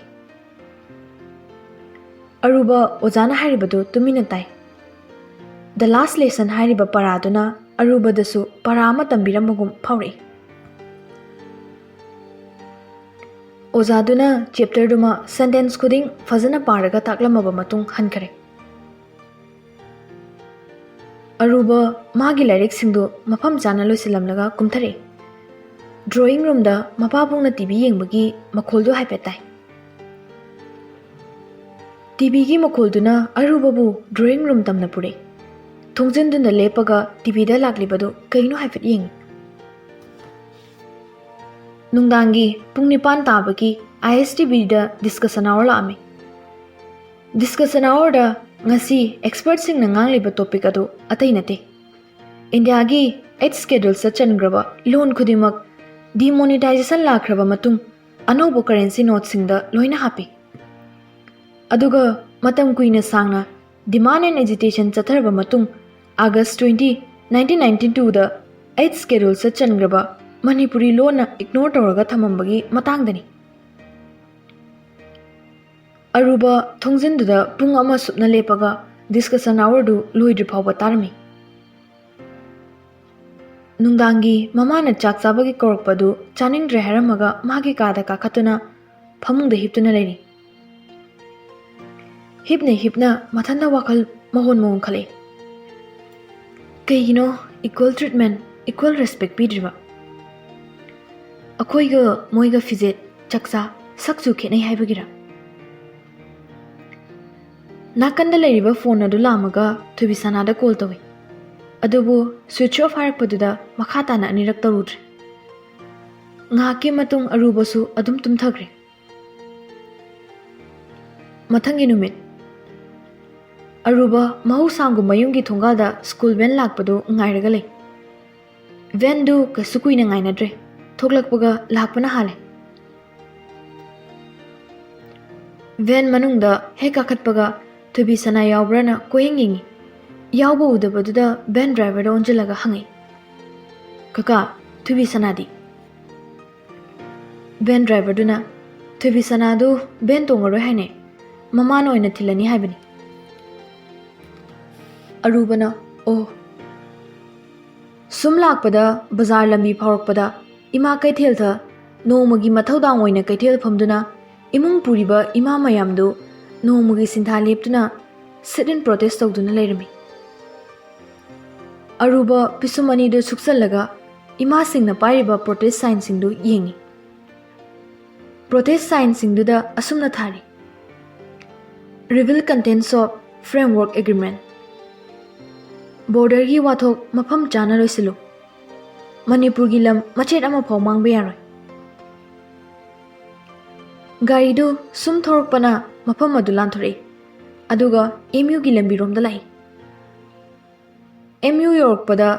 ꯑꯔꯨꯕ ꯑꯣꯖꯥꯅ ꯍꯥꯏꯔꯤꯕꯗꯨ ꯇꯨꯃꯤꯟꯅ ꯇꯥꯏ꯫ ꯗ ꯂꯥꯁꯠ ꯂꯦꯁꯟ ꯍꯥꯏꯔꯤꯕ ꯄꯔꯥꯗꯨꯅ ꯑꯔꯨꯕꯗꯁꯨ ꯄꯔꯥ ꯑꯃ ꯇꯝꯕꯤꯔꯝꯕꯒꯨꯝ ꯐꯥꯎꯔꯛꯏ꯫ ꯑꯣꯖꯥꯗꯨꯅ ꯆꯦꯞꯇꯔꯗꯨꯃ ꯁꯦꯟꯇꯦꯟꯁ ꯈꯨꯗꯤꯡ ꯐꯖꯅ ꯄꯥꯔꯒ ꯇꯥꯛꯂꯝꯃꯕ ꯃꯇꯨꯡ ꯍꯟꯈꯔꯦ꯫ ꯑꯔꯨꯕ ꯃꯥꯒꯤ ꯂꯥꯏꯔꯤꯛꯁꯤꯡꯗꯨ ꯃꯐꯝ ꯆꯥꯅ ꯂꯣꯏꯁꯤꯜꯂꯝꯂꯒ ꯀꯨꯝꯊꯔꯛꯏ꯫ ꯗ꯭ꯔꯣꯌꯤꯡ ꯔꯨꯝꯗ ꯃꯄꯥꯕꯨꯡꯅ ꯇꯤꯚꯤ ꯌꯦꯡꯕꯒꯤ ꯃꯈꯣꯜꯗꯨ ꯍꯥꯏꯐꯦꯠ ꯇꯥꯏ꯫ ꯇꯤꯚꯤꯒꯤ ꯃꯈꯣꯜꯗꯨꯅ ꯑꯔꯨꯕꯕꯨ ꯗ꯭ꯔꯣꯌꯤꯡ ꯔꯨꯝ ꯇꯝꯅ ꯄꯨꯔꯛꯏ꯫ ꯊꯣꯡꯖꯤꯟꯗꯨꯅ ꯂꯦꯞꯄꯒ ꯇꯤꯚꯤꯗ ꯂꯥꯛꯂꯤꯕꯗꯨ ꯀꯩꯅꯣ ꯍꯥꯏꯐꯦꯠ ꯌꯦꯡꯉꯤ꯫ ꯅꯨꯡꯗꯥꯡꯒꯤ ꯄꯨꯡ 9 ꯇꯥꯕꯒꯤ ISTVꯗ ꯗꯤꯁꯀꯁꯟ ꯑꯋꯥꯔ ꯂꯥꯛꯑꯝꯃꯤ꯫ ꯗꯤꯁꯀꯁꯟ ꯑꯋꯥꯔꯗ ꯉꯁꯤ ꯑꯦꯛꯁꯄꯔꯠꯁꯤꯡꯅ ꯉꯥꯡꯂꯤꯕ ꯇꯣꯄꯤꯛ ꯑꯗꯨ ꯑꯇꯩ ꯅꯠꯇꯦ, ꯏꯟꯗꯤꯌꯥꯒꯤ 8th ꯁ꯭ꯀꯦꯗ꯭ꯌꯨꯜꯗ ꯆꯟꯈ꯭ꯔꯕ ꯂꯣꯟ ꯈꯨꯗꯤꯡꯃꯛ ꯗꯤꯃꯣꯅꯤꯇꯥꯏꯖꯦꯁꯟ ꯂꯥꯛꯈ꯭ꯔꯕ ꯃꯇꯨꯡ ꯑꯅꯧꯕ ꯀꯔꯦꯟꯁꯤ ꯅꯣꯠꯁꯤꯡꯗ ꯂꯣꯏꯅ ꯍꯥꯞꯄꯤ꯫ ꯑꯗꯨꯒ ꯃꯇꯝ ꯀꯨꯏꯅ ꯁꯥꯡꯅ ꯗꯤꯃꯥꯟ ꯑꯦꯟ ꯑꯦꯖꯤꯇꯦꯁꯟ ꯆꯠꯊꯔꯕ ꯃꯇꯨꯡ ꯑꯥꯒꯁꯠ 20, 1992ꯗ 8th ꯁ꯭ꯀꯦꯗ꯭ꯌꯨꯜꯗ ꯆꯟꯈ꯭ꯔꯕ ꯃꯅꯤꯄꯨꯔꯤ ꯂꯣꯟꯅ ꯏꯒꯅꯣꯔ ꯇꯧꯔꯒ ꯊꯝꯃꯝꯕꯒꯤ ꯃꯇꯥꯡꯗꯅꯤ꯫ ꯑꯔꯨꯕ ꯊꯣꯡꯖꯤꯟꯗꯨꯗ ꯄꯨꯡ ꯑꯃ ꯁꯨꯞꯅ ꯂꯦꯞꯄꯒ ꯗꯤꯁꯀꯁꯟ ꯑꯋꯥꯔꯗꯨ ꯂꯣꯏꯗ꯭ꯔꯤ ꯐꯥꯎꯕ ꯇꯥꯔꯝꯃꯤ꯫ ꯅꯨꯡꯗꯥꯡꯒꯤ ꯃꯃꯥꯅ ꯆꯥꯛ ꯆꯥꯕꯒꯤ ꯀꯧꯔꯛꯄꯗꯨ ꯆꯥꯅꯤꯡꯗ꯭ꯔꯦ ꯍꯥꯏꯔꯝꯃꯒ ꯃꯥꯒꯤ ꯀꯥꯗ ꯀꯥꯈꯠꯇꯨꯅ ꯐꯃꯨꯡꯗ ꯍꯤꯞꯇꯨꯅ ꯂꯩꯔꯤ꯫ ꯍꯤꯞꯅ ꯃꯊꯟꯇ ꯋꯥꯈꯜ ꯃꯍꯣꯟ ꯈꯜꯂꯛꯏ꯫ ꯀꯩꯒꯤꯅꯣ ꯏꯀ꯭ꯋꯦꯜ ꯇ꯭ꯔꯤꯠꯃꯦꯟ, ꯏꯀ꯭ꯋꯦꯜ ꯔꯦꯁꯄꯦꯛ ꯄꯤꯗ꯭ꯔꯤꯕ? ꯑꯩꯈꯣꯏꯒ ꯃꯣꯏꯒ ꯐꯤꯖꯦꯠ, ꯆꯥꯛꯆꯥ, ꯁꯛꯆꯨ ꯈꯦꯠꯅꯩ ꯍꯥꯏꯕꯒꯤꯔ? ꯅꯥꯀꯟꯗ ꯂꯩꯔꯤꯕ ꯐꯣꯟ ꯑꯗꯨ ꯂꯥꯝꯃꯒ ꯊꯣꯏꯕꯤꯁꯅꯥꯗ ꯀꯣꯜ ꯇꯧꯏ꯫ ꯑꯗꯨꯕꯨ ꯁ꯭ꯋꯤꯆ ꯑꯣꯐ ꯍꯥꯏꯔꯛꯄꯗꯨꯗ ꯃꯈꯥ ꯇꯥꯅ ꯑꯅꯤꯔꯛ ꯇꯧꯔꯨꯗ꯭ꯔꯦ꯫ ꯉꯥꯏꯍꯥꯛꯀꯤ ꯃꯇꯨꯡ ꯑꯔꯨꯕꯁꯨ ꯑꯗꯨꯝ ꯇꯨꯝꯊꯈ꯭ꯔꯦ꯫ ꯃꯊꯪꯒꯤ ꯅꯨꯃꯤꯠ ꯑꯔꯨꯕ ꯃꯍꯧꯁꯥꯒꯨꯝ ꯃꯌꯨꯝꯒꯤ ꯊꯣꯡꯒꯥꯜꯗ ꯁ꯭ꯀꯨꯜ ꯚꯦꯟ ꯂꯥꯛꯄꯗꯨ ꯉꯥꯏꯔꯒ ꯂꯩ꯫ ꯚꯦꯟꯗꯨ ꯀꯩꯁꯨ ꯀꯨꯏꯅ ꯉꯥꯏꯅꯗ꯭ꯔꯦ, ꯊꯣꯛꯂꯛꯄꯒ ꯂꯥꯛꯄꯅ ꯍꯥꯜꯂꯦ꯫ ꯚꯦꯟ ꯃꯅꯨꯡꯗ ꯍꯦꯛ ꯀꯥꯈꯠꯄꯒ ꯊꯣꯏꯕꯤꯁꯅꯥ ꯌꯥꯎꯕ꯭ꯔꯅ ꯀꯣꯏꯌꯦꯡ ꯌꯦꯡꯉꯤ꯫ ꯌꯥꯎꯕ ꯎꯗꯕꯗꯨꯗ ꯚꯦꯟ ꯗ꯭ꯔꯥꯏꯚꯔꯗ ꯑꯣꯟꯁꯤꯜꯂꯒ ꯍꯪꯉꯤ, ꯀꯀꯥ, ꯊꯣꯏꯕꯤꯁꯅꯥꯗꯤ? ꯚꯦꯟ ꯗ꯭ꯔꯥꯏꯚꯔꯗꯨꯅ ꯊꯣꯏꯕꯤꯁꯅꯥꯗꯨ ꯚꯦꯟ ꯇꯣꯡꯉꯔꯣꯏ ꯍꯥꯏꯅꯩ, ꯃꯃꯥꯅ ꯑꯣꯏꯅ ꯊꯤꯜꯂꯅꯤ ꯍꯥꯏꯕꯅꯤ꯫ ꯑꯔꯨꯕꯅ ꯑꯣ꯫ ꯁꯨꯝ ꯂꯥꯛꯄꯗ ꯕꯖꯥꯔ ꯂꯝꯕꯤ ꯐꯥꯎꯔꯛꯄꯗ ꯏꯃꯥ ꯀꯩꯊꯦꯜꯗ ꯅꯣꯡꯃꯒꯤ ꯃꯊꯧꯗꯥꯡ ꯑꯣꯏꯅ ꯀꯩꯊꯦꯜ ꯐꯝꯗꯨꯅ ꯏꯃꯨꯡ ꯄꯨꯔꯤꯕ ꯏꯃꯥ ꯃꯌꯥꯝꯗꯨ ꯅꯣꯡꯃꯒꯤ ꯁꯤꯟꯊꯥ ꯂꯦꯞꯇꯨꯅ ꯁꯤꯠ ꯏꯟ ꯄ꯭ꯔꯣꯇꯦꯁ ꯇꯧꯗꯨꯅ ꯂꯩꯔꯝꯃꯤ꯫ ꯑꯔꯨꯕ ꯄꯤꯁꯨꯝ ꯑꯅꯤꯗꯨ ꯁꯨꯛꯆꯜꯂꯒ ꯏꯃꯥꯁꯤꯡꯅ ꯄꯥꯏꯔꯤꯕ ꯄ꯭ꯔꯣꯇꯦꯁ ꯁꯥꯏꯟꯁꯤꯡꯗꯨ ꯌꯦꯡꯉꯤ꯫ ꯄ꯭ꯔꯣꯇꯦꯁ ꯁꯥꯏꯟꯁꯤꯡꯗꯨꯗ ꯑꯁꯨꯝꯅ ꯊꯥꯔꯤ: ꯔꯤꯚꯤꯜ ꯀꯟꯇꯦꯟꯁ ꯑꯣꯐ ꯐ꯭ꯔꯦꯝꯋꯥꯔꯛ ꯑꯦꯒ꯭ꯔꯤꯃꯦꯟ, ꯕꯣꯔꯗꯔꯒꯤ ꯋꯥꯊꯣꯛ ꯃꯐꯝ ꯆꯥꯅ ꯂꯣꯏꯁꯤꯜꯂꯨ, ꯃꯅꯤꯄꯨꯔꯒꯤ ꯂꯝ ꯃꯆꯦꯠ ꯑꯃꯐꯥꯎ ꯃꯥꯡꯕ ꯌꯥꯔꯣꯏ꯫ ꯒꯥꯔꯤꯗꯨ ꯁꯨꯝ ꯊꯧꯔꯛꯄꯅ ꯃꯐꯝ ꯑꯗꯨ ꯂꯥꯟꯊꯣꯔꯛꯏ, ꯑꯗꯨꯒ MUꯒꯤ ꯂꯝꯕꯤꯔꯣꯝꯗ ꯂꯥꯛꯏ꯫ MU ꯌꯧꯔꯛꯄꯗ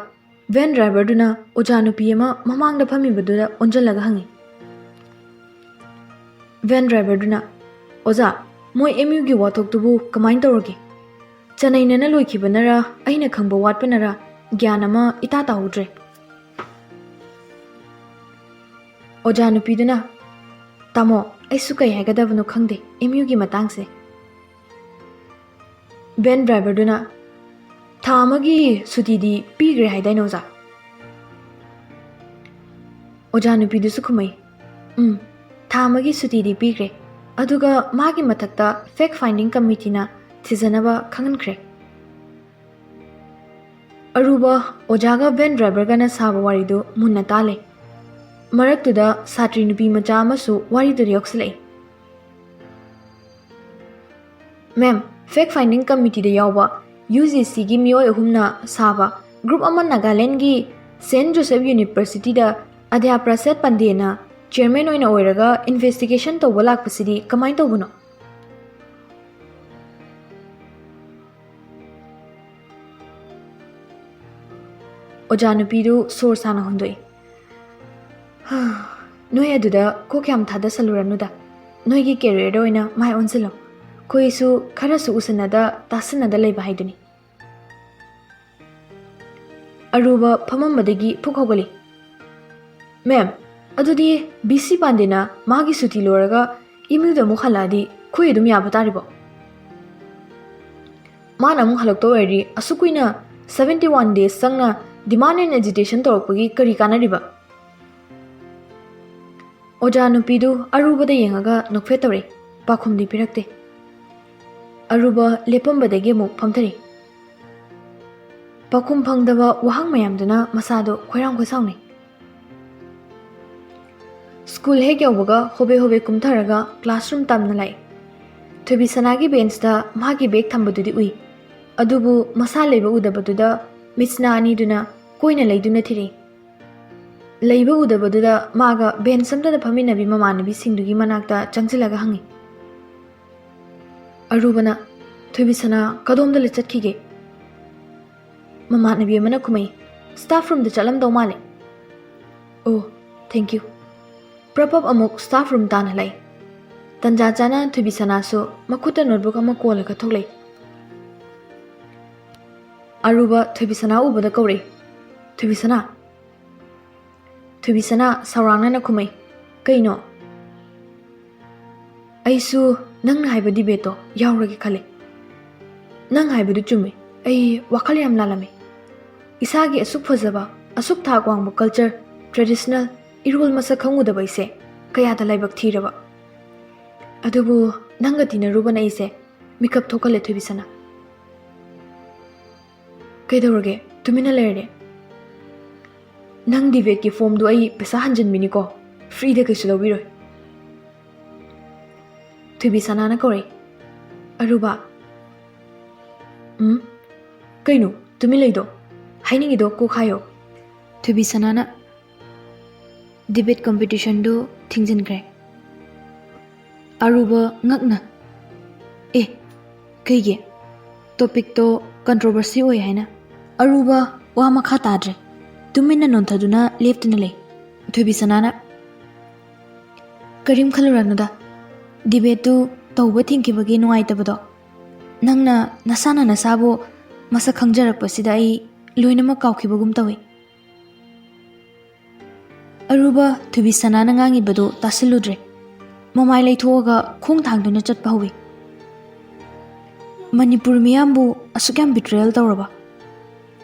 ꯚꯦꯟ ꯗ꯭ꯔꯥꯏꯚꯔꯗꯨꯅ ꯑꯣꯖꯥ ꯅꯨꯄꯤ ꯑꯃ ꯃꯃꯥꯡꯗ ꯐꯝꯃꯤꯕꯗꯨꯗ ꯑꯣꯟꯁꯤꯜꯂꯒ ꯍꯪꯉꯤ꯫ ꯚꯦꯟ ꯗ꯭ꯔꯥꯏꯚꯔꯗꯨꯅ, ꯑꯣꯖꯥ, ꯃꯣꯏ MUꯒꯤ ꯋꯥꯊꯣꯛꯇꯨꯕꯨ ꯀꯃꯥꯏꯅ ꯇꯧꯔꯒꯦ? ꯆꯅꯩꯅꯅ ꯂꯣꯏꯈꯤꯕꯅꯔ ꯑꯩꯅ ꯈꯪꯕ ꯋꯥꯠꯄꯅꯔ ꯒ꯭ꯌꯥꯟ ꯑꯃ ꯏꯇꯥ ꯇꯥꯍꯧꯗ꯭ꯔꯦ꯫ ꯑꯣꯖꯥ ꯅꯨꯄꯤꯗꯨꯅ, ꯇꯥꯃꯣ, ꯑꯩꯁꯨ ꯀꯩ ꯍꯥꯏꯒꯗꯕꯅꯣ ꯈꯪꯗꯦ MUꯒꯤ ꯃꯇꯥꯡꯁꯦ꯫ ꯚꯦꯟ ꯗ꯭ꯔꯥꯏꯚꯔꯗꯨꯅ, ꯊꯥ ꯑꯃꯒꯤ ꯁꯨꯇꯤꯗꯤ ꯄꯤꯈ꯭ꯔꯦ ꯍꯥꯏꯗꯥꯏꯅꯦ ꯑꯣꯖꯥ? ꯑꯣꯖꯥ ꯅꯨꯄꯤꯗꯨꯁꯨ ꯈꯨꯝꯃꯩ, ꯊꯥ ꯑꯃꯒꯤ ꯁꯨꯇꯤꯗꯤ ꯄꯤꯈ꯭ꯔꯦ, ꯑꯗꯨꯒ ꯃꯥꯒꯤ ꯃꯊꯛꯇ ꯐꯦꯛ ꯐꯥꯏꯟꯗꯤꯡ ꯀꯃꯤꯇꯤꯅ ꯊꯤꯖꯅꯕ ꯈꯪꯍꯟꯈ꯭ꯔꯦ꯫ ꯑꯔꯨꯕ ꯑꯣꯖꯥꯒ ꯚꯦꯟ ꯗ꯭ꯔꯥꯏꯚꯔꯒꯅ ꯁꯥꯕ ꯋꯥꯔꯤꯗꯨ ꯃꯨꯟꯅ ꯇꯥꯂꯦ꯫ ꯃꯔꯛꯇꯨꯗ ꯁꯥꯇ꯭ꯔꯤ ꯅꯨꯄꯤ ꯃꯆꯥ ꯑꯃꯁꯨ ꯋꯥꯔꯤꯗꯨꯗ ꯌꯥꯎꯁꯤꯜꯂꯛꯏ꯫ ꯃꯦꯝ, ꯐꯦꯛ ꯐꯥꯏꯟꯗꯤꯡ ꯀꯃꯤꯇꯤꯗ ꯌꯥꯎꯕ UGCꯒꯤ ꯃꯤꯑꯣꯏ ꯑꯍꯨꯝꯅ ꯁꯥꯕ ꯒ꯭ꯔꯨꯞ ꯑꯃ ꯅꯥꯒꯥꯂꯦꯟꯒꯤ ꯁꯦꯟꯠ ꯖꯣꯁꯦꯐ ꯌꯨꯅꯤꯚꯔꯁꯤꯇꯤꯗ ꯑꯗ꯭ꯌꯥ ꯄ꯭ꯔꯁꯥꯗ ꯄꯥꯟꯗꯦꯅ ꯆꯤꯌꯔꯃꯦꯟ ꯑꯣꯏꯅ ꯑꯣꯏꯔꯒ ꯏꯟꯚꯦꯁꯇꯤꯒꯦꯁꯟ ꯇꯧꯕ ꯂꯥꯛꯄꯁꯤꯗꯤ ꯀꯃꯥꯏꯅ ꯇꯧꯕꯅꯣ? ꯑꯣꯖꯥ ꯅꯨꯄꯤꯗꯨ ꯁꯣꯔ ꯁꯥꯅ ꯍꯣꯟꯗꯣꯛꯏ꯫ ꯅꯣꯏ ꯑꯗꯨꯗ ꯀꯣꯛ ꯌꯥꯝ ꯊꯥꯗꯁꯜꯂꯨꯔꯅꯨꯗ, ꯅꯣꯏꯒꯤ ꯀꯦꯔꯤꯌꯔꯗ ꯑꯣꯏꯅ ꯃꯥꯏ ꯑꯣꯟꯁꯤꯜꯂꯣ, ꯑꯩꯈꯣꯏꯁꯨ ꯈꯔꯁꯨ ꯎꯁꯟꯅꯗ ꯇꯥꯁꯟꯅꯗ ꯂꯩꯕ ꯍꯥꯏꯗꯨꯅꯤ꯫ ꯑꯔꯨꯕ ꯐꯝꯃꯝꯕꯗꯒꯤ ꯐꯨꯛ ꯍꯧꯒꯠꯂꯤ꯫ ꯃꯦꯝ, ꯑꯗꯨꯗꯤ BC ꯄꯥꯟꯗꯦꯅ ꯃꯥꯒꯤ ꯁꯨꯇꯤ ꯂꯣꯏꯔꯒ MUꯗ ꯑꯃꯨꯛ ꯍꯜꯂꯛꯑꯗꯤ ꯑꯩꯈꯣꯏ ꯑꯗꯨꯝ ꯌꯥꯕ ꯇꯥꯔꯤꯕꯣ? ꯃꯥꯅ ꯑꯃꯨꯛ ꯍꯜꯂꯛꯇꯧ ꯑꯣꯏꯔꯗꯤ ꯑꯁꯨꯛ ꯀꯨꯏꯅ 71 days ꯆꯪꯅ ꯗꯤꯃꯥꯟ ꯑꯦꯟ ꯑꯦꯖꯤꯇꯦꯁꯟ ꯇꯧꯔꯛꯄꯒꯤ ꯀꯔꯤ ꯀꯥꯟꯅꯔꯤꯕ? ꯑꯣꯖꯥ ꯅꯨꯄꯤꯗꯨ ꯑꯔꯨꯕꯗ ꯌꯦꯡꯉꯒ ꯅꯣꯛꯐꯦꯠ ꯇꯧꯔꯛꯏ, ꯄꯥꯎꯈꯨꯝꯗꯤ ꯄꯤꯔꯛꯇꯦ꯫ ꯑꯔꯨꯕ ꯂꯦꯞꯄꯝꯕꯗꯒꯤ ꯑꯃꯨꯛ ꯐꯝꯊꯔꯤ꯫ ꯄꯥꯎꯈꯨꯝ ꯐꯪꯗꯕ ꯋꯥꯍꯪ ꯃꯌꯥꯝꯗꯨꯅ ꯃꯁꯥꯗꯣ ꯈꯣꯏꯔꯥꯡ ꯈꯣꯏꯁꯥꯎꯅꯩ꯫ ꯁ꯭ꯀꯨꯜ ꯍꯦꯛ ꯌꯧꯕꯒ ꯍꯣꯕꯦ ꯍꯣꯕꯦ ꯀꯨꯝꯊꯔꯒ ꯀ꯭ꯂꯥꯁꯔꯨꯝ ꯇꯝꯅ ꯂꯥꯛꯏ꯫ ꯊꯣꯏꯕꯤꯁꯅꯥꯒꯤ ꯕꯦꯟꯁꯇ ꯃꯥꯒꯤ ꯕꯦꯒ ꯊꯝꯕꯗꯨꯗꯤ ꯎꯏ, ꯑꯗꯨꯕꯨ ꯃꯁꯥ ꯂꯩꯕ ꯎꯗꯕꯗꯨꯗ ꯃꯤꯠꯁꯅꯥ ꯑꯅꯤꯗꯨꯅ ꯀꯣꯏꯅ ꯂꯩꯗꯨꯅ ꯊꯤꯔꯛꯏ꯫ ꯂꯩꯕ ꯎꯗꯕꯗꯨꯗ ꯃꯥꯒ ꯕꯦꯟꯁ ꯑꯝꯇꯗ ꯐꯝꯃꯤꯟꯅꯕꯤ ꯃꯃꯥꯟꯅꯕꯤꯁꯤꯡꯗꯨꯒꯤ ꯃꯅꯥꯛꯇ ꯆꯪꯁꯤꯜꯂꯒ ꯍꯪꯉꯤ꯫ ꯑꯔꯨꯕꯅ, ꯊꯣꯏꯕꯤꯁꯅꯥ ꯀꯗꯣꯝꯗ ꯆꯠꯈꯤꯒꯦ? ꯃꯃꯥꯟꯅꯕꯤ ꯑꯃꯅ ꯈꯨꯝꯃꯩ, ꯁ꯭ꯇꯥꯐ ꯔꯨꯝꯗ ꯆꯠꯂꯝꯗꯧ ꯃꯥꯜꯂꯦ꯫ ꯑꯣ, ꯊꯦꯡꯛ ꯌꯨ꯫ ꯄ꯭ꯔꯄꯞ ꯑꯃꯨꯛ ꯁ꯭ꯇꯥꯐ ꯔꯨꯝ ꯇꯥꯅ ꯂꯥꯛꯏ꯫ ꯇꯟꯖꯥ ꯆꯥꯅ ꯊꯣꯏꯕꯤꯁꯅꯥꯁꯨ ꯃꯈꯨꯠꯇ ꯅꯣꯠꯕꯨꯛ ꯑꯃ ꯀꯣꯜꯂꯒ ꯊꯣꯛꯂꯛꯏ꯫ ꯑꯔꯨꯕ ꯊꯣꯏꯕꯤꯁꯅꯥ ꯎꯕꯗ ꯀꯧꯔꯛꯏ, ꯊꯣꯏꯕꯤꯁꯅꯥ꯫ ꯊꯣꯏꯕꯤꯁꯅꯥ ꯁꯥꯎꯔꯥꯡꯅꯅ ꯈꯨꯝꯃꯩ, ꯀꯩꯅꯣ? ꯑꯩꯁꯨ ꯅꯪꯅ ꯍꯥꯏꯕ ꯗꯤꯕꯦꯠꯇꯣ ꯌꯥꯎꯔꯒꯦ ꯈꯜꯂꯦ꯫ ꯅꯪ ꯍꯥꯏꯕꯗꯨ ꯆꯨꯝꯃꯦ, ꯑꯩ ꯋꯥꯈꯜ ꯌꯥꯝ ꯂꯥꯜꯂꯝꯃꯦ꯫ ꯏꯁꯥꯒꯤ ꯑꯁꯨꯛ ꯐꯖꯕ, ꯑꯁꯨꯛ ꯊꯥꯛ ꯋꯥꯡꯕ ꯀꯜꯆꯔ, ꯇ꯭ꯔꯦꯗꯤꯁꯅꯦꯜ, ꯏꯔꯣꯜ ꯃꯁꯛ ꯈꯪꯉꯨꯗꯕ ꯑꯩꯁꯦ ꯀꯌꯥꯗ ꯂꯥꯏꯕꯛ ꯊꯤꯔꯕ꯫ ꯑꯗꯨꯕꯨ ꯅꯪꯒ ꯇꯤꯟꯅꯔꯨꯕꯅ ꯑꯩꯁꯦ ꯃꯤꯀꯞ ꯊꯣꯛꯍꯜꯂꯦ ꯊꯣꯏꯕꯤꯁꯅꯥ꯫ ꯀꯩꯗꯧꯔꯒꯦ ꯇꯨꯃꯤꯟꯅ ꯂꯩꯔꯗꯤ? ꯅꯪ ꯗꯤꯕꯦꯠꯀꯤ ꯐꯣꯝꯗꯨ ꯑꯩ ꯄꯩꯁꯥ ꯍꯟꯖꯤꯟꯕꯤꯅꯤꯀꯣ, ꯐ꯭ꯔꯤꯗ ꯀꯩꯁꯨ ꯂꯧꯕꯤꯔꯣꯏ꯫ ꯊꯣꯏꯕꯤꯁꯅꯥꯅ ꯀꯧꯔꯛꯏ, ꯑꯔꯨꯕ꯫ ꯀꯩꯅꯣ ꯇꯨꯃꯤꯟ ꯂꯩꯗꯣ? ꯍꯥꯏꯅꯤꯡꯉꯤꯗꯣ ꯀꯣꯛ ꯍꯥꯏꯌꯣ꯫ ꯊꯣꯏꯕꯤꯁꯅꯥꯅ, ꯗꯤꯕꯦꯠ ꯀꯝꯄꯤꯇꯤꯁꯟꯗꯨ ꯊꯤꯡꯖꯤꯟꯈ꯭ꯔꯦ꯫ ꯑꯔꯨꯕ ꯉꯛꯅ, ꯀꯩꯒꯤ? ꯇꯣꯄꯤꯛꯇꯣ ꯀꯟꯇ꯭ꯔꯣꯚꯔꯁꯤ ꯑꯣꯏ ꯍꯥꯏꯅ꯫ ꯑꯔꯨꯕ ꯋꯥ ꯃꯈꯥ ꯇꯥꯗ꯭ꯔꯦ, ꯇꯨꯃꯤꯟꯅ ꯅꯣꯟꯊꯗꯨꯅ ꯂꯦꯞꯇꯨꯅ ꯂꯩ꯫ ꯊꯣꯏꯕꯤꯁꯅꯥꯅ, ꯀꯔꯤꯝ ꯈꯜꯂꯨꯔꯅꯨꯗ, ꯗꯤꯕꯦꯠꯇꯨ ꯇꯧꯕ ꯊꯤꯡꯈꯤꯕꯒꯤ ꯅꯨꯡꯉꯥꯏꯇꯕꯗꯣ ꯅꯪꯅ ꯅꯁꯥꯅ ꯅꯁꯥꯕꯨ ꯃꯁꯛ ꯈꯪꯖꯔꯛꯄꯁꯤꯗ ꯑꯩ ꯂꯣꯏꯅꯃꯛ ꯀꯥꯎꯈꯤꯕꯒꯨꯝ ꯇꯧꯏ꯫ ꯑꯔꯨꯕ ꯊꯣꯏꯕꯤꯁꯅꯥꯅ ꯉꯥꯡꯉꯤꯕꯗꯨ ꯇꯥꯁꯤꯜꯂꯨꯗ꯭ꯔꯦ, ꯃꯃꯥꯏ ꯂꯩꯊꯣꯛꯑꯒ ꯈꯣꯡ ꯊꯥꯡꯗꯨꯅ ꯆꯠꯄ ꯍꯧꯏ꯫ ꯃꯅꯤꯄꯨꯔ ꯃꯤꯌꯥꯝꯕꯨ ꯑꯁꯨꯛ ꯌꯥꯝ ꯕꯤꯇ꯭ꯔꯦꯌꯜ ꯇꯧꯔꯕ,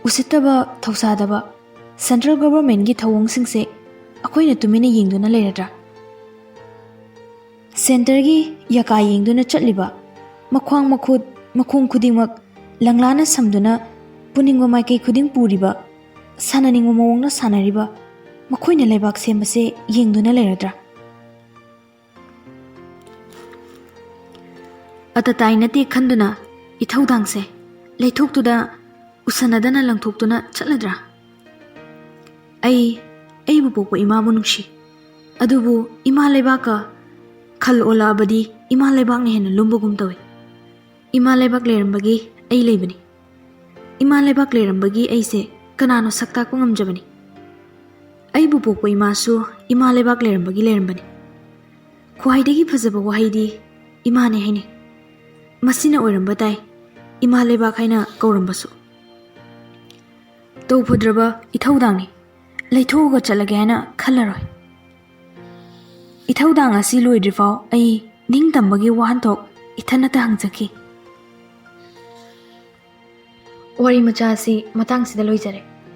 ꯎꯁꯤꯠꯇꯕ ꯊꯧꯁꯥꯗꯕ ꯁꯦꯟꯇ꯭ꯔꯦꯜ ꯒꯚꯔꯟꯃꯦꯟꯠꯒꯤ ꯊꯧꯑꯣꯡꯁꯤꯡꯁꯦ ꯑꯩꯈꯣꯏꯅ ꯇꯨꯃꯤꯟꯅ ꯌꯦꯡꯗꯨꯅ ꯂꯩꯔꯗ꯭ꯔꯥ? ꯁꯦꯟꯇꯔꯒꯤ ꯌꯀꯥ ꯌꯦꯡꯗꯨꯅ ꯆꯠꯂꯤꯕ ꯃꯈ꯭ꯋꯥꯡ ꯃꯈꯨꯠ ꯃꯈꯣꯡ ꯈꯨꯗꯤꯡꯃꯛ ꯂꯪꯂꯥꯅ ꯁꯝꯗꯨꯅ ꯄꯨꯅꯤꯡꯕ ꯃꯥꯏꯀꯩ ꯈꯨꯗꯤꯡ ꯄꯨꯔꯤꯕ, ꯁꯥꯟꯅꯅꯤꯡꯕ ꯃꯑꯣꯡꯗ ꯁꯥꯟꯅꯔꯤꯕ ꯃꯈꯣꯏꯅ ꯂꯩꯕꯥꯛ ꯁꯦꯝꯕꯁꯦ ꯌꯦꯡꯗꯨꯅ ꯂꯩꯔꯗ꯭ꯔꯥ? ꯑꯇꯇꯥꯏ ꯅꯠꯇꯦ ꯈꯟꯗꯨꯅ ꯏꯊꯧꯗꯥꯡꯁꯦ ꯂꯩꯊꯣꯛꯇꯨꯗ ꯎꯁꯟꯅꯗꯅ ꯂꯪꯊꯣꯛꯇꯨꯅ ꯆꯠꯂꯗ꯭ꯔꯥ? ꯑꯩꯕꯨ ꯄꯣꯛꯄ ꯏꯃꯥꯕꯨ ꯅꯨꯡꯁꯤ, ꯑꯗꯨꯕꯨ ꯏꯃꯥ ꯂꯩꯕꯥꯛꯀ ꯈꯜ ꯑꯣꯜꯂꯛꯑꯕꯗꯤ ꯏꯃꯥ ꯂꯩꯕꯥꯛꯅ ꯍꯦꯟꯅ ꯂꯨꯝꯕꯒꯨꯝ ꯇꯧꯏ꯫ ꯏꯃꯥ ꯂꯩꯕꯥꯛ ꯂꯩꯔꯝꯕꯒꯤ ꯑꯩ ꯂꯩꯕꯅꯤ꯫ ꯏꯃꯥ ꯂꯩꯕꯥꯛ ꯂꯩꯔꯝꯕꯒꯤ ꯑꯩꯁꯦ ꯀꯅꯥꯅꯣ ꯁꯛꯇꯥꯛꯄ ꯉꯝꯖꯕꯅꯤ? ꯑꯩꯕꯨ ꯄꯣꯛꯄ ꯏꯃꯥꯁꯨ ꯏꯃꯥ ꯂꯩꯕꯥꯛ ꯂꯩꯔꯝꯕꯒꯤ ꯂꯩꯔꯝꯕꯅꯤ꯫ ꯈ꯭ꯋꯥꯏꯗꯒꯤ ꯐꯖꯕ ꯋꯥꯍꯩꯗꯤ ꯏꯃꯥꯅꯦ ꯍꯥꯏꯅꯩ꯫ ꯃꯁꯤꯅ ꯑꯣꯏꯔꯝꯕ ꯇꯥꯏ ꯏꯃꯥ ꯂꯩꯕꯥꯛ ꯍꯥꯏꯅ ꯀꯧꯔꯝꯕꯁꯨ꯫ ꯇꯧꯐꯗ꯭ꯔꯕ ꯏꯊꯧꯗꯥꯡꯅꯤ, ꯂꯩꯊꯣꯛꯑꯒ ꯆꯠꯂꯒꯦ ꯍꯥꯏꯅ ꯈꯜꯂꯔꯣꯏ꯫ ꯏꯊꯧꯗꯥꯡ ꯑꯁꯤ ꯂꯣꯏꯗ꯭ꯔꯤꯐꯥꯎ ꯑꯩ ꯅꯤꯡꯇꯝꯕꯒꯤ ꯋꯥꯍꯟꯊꯣꯛ ꯏꯊꯟꯅꯇ ꯍꯪꯖꯈꯤ꯫ ꯋꯥꯔꯤ ꯃꯆꯥ ꯑꯁꯤ ꯃꯇꯥꯡꯁꯤꯗ ꯂꯣꯏꯖꯔꯦ꯫